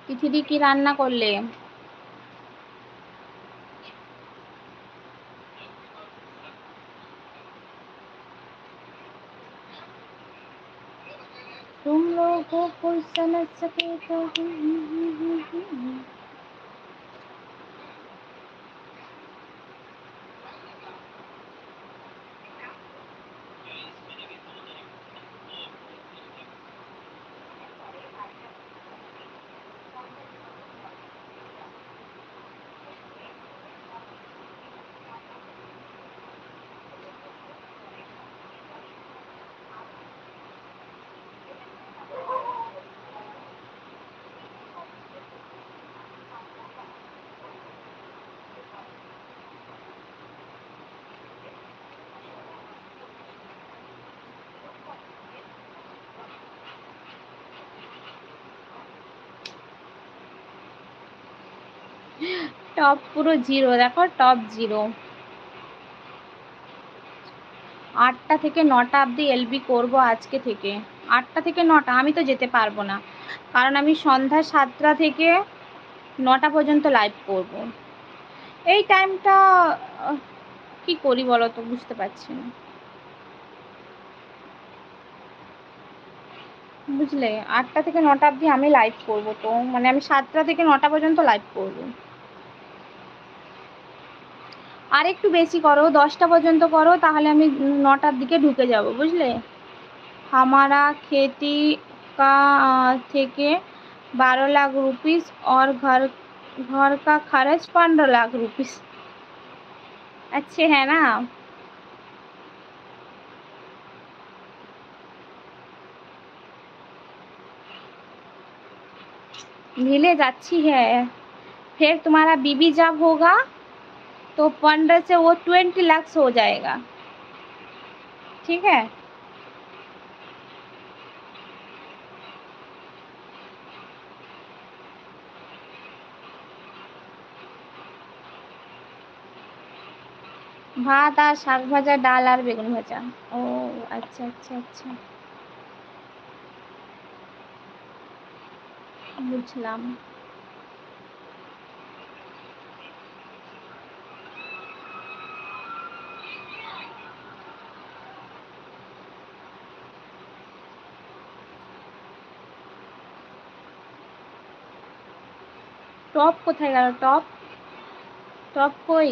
তিথিদি কি রান্না করলে? तुम लोगों को समझ सके तो টপ পুরো জিরো, দেখো টপ জিরো। 8টা থেকে 9টা অবধি এলবি করব আজকে থেকে। 8টা থেকে 9টা আমি তো যেতে পারবো না, কারণ আমি সন্ধ্যা 7টা থেকে 9টা পর্যন্ত লাইভ করব। এই টাইমটা কি করি বলো তো, বুঝতে পারছি না, বুঝলে? 8টা থেকে 9টা অবধি আমি লাইভ করব, তো মানে আমি 7টা থেকে 9টা পর্যন্ত লাইভ করব। আর একটু বেশি করো, 10টা পর্যন্ত করো, তাহলে আমি 9টার দিকে ঢুকে যাব, বুঝলে? हमारा खेती का থেকে 12 लाख रुपीस और घर घर का खर्च 15 लाख रुपीस। अच्छे है ना? मिले अच्छी है। फिर तुम्हारा बीबी जब होगा तो 15 से वो 20 लाख हो जाएगा, ठीक है? ভাত আর শাক ভাজা, ডাল আর বেগুন ভাজা। ও আচ্ছা আচ্ছা আচ্ছা, বুঝলাম। টপ কোথায় গেল? টপ টপ কই?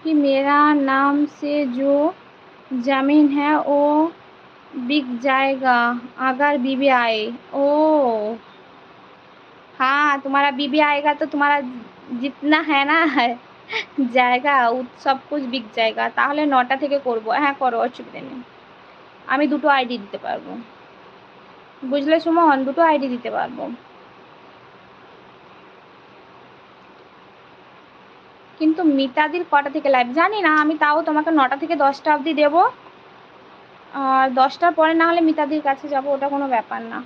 कि मेरा नाम से जो जमीन है वो बिक जाएगा अगर बीबी आए। ओ हाँ, तुम्हारा बीबी आएगा तो तुम्हारा जितना है না জায়গা সব कुछ বিক जाएगा। তাহলে 9টা থেকে করব। হ্যাঁ করো, অসুবিধা নেই। আমি দুটো আইডি দিতে পারবো, বুঝলে সুমন? দুটো আইডি দিতে পারবো। কিন্তু মিতাদির কটা থেকে লাইভ জানি না আমি, তাও তোমাকে 9টা থেকে 10টা অবধি দেবো। আর 10টার পরে না হলে মিতাদির কাছে যাব, ওটা কোনো ব্যাপার না,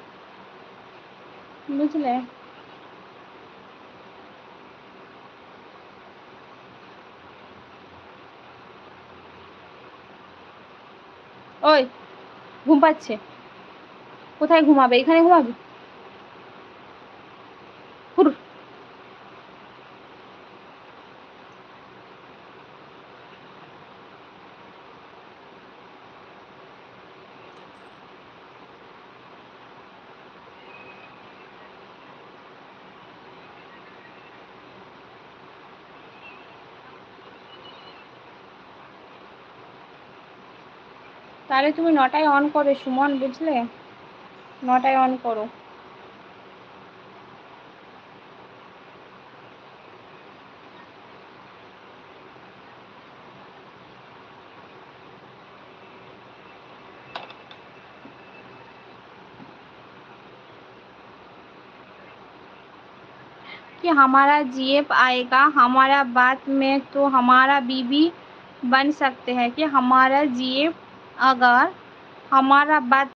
বুঝলে? ওই ঘুম পাচ্ছে, কোথায় ঘুমাবে? এখানে ঘুমাবি? হুর। তাহলে তুমি 9টায় অন করো সুমন, বুঝলে? 9টায় অন করো। कि हमारा जीएफ आएगा हमारा बात में तो हमारा बीबी बन सकते हैं कि हमारा जीव अगर हमारा बात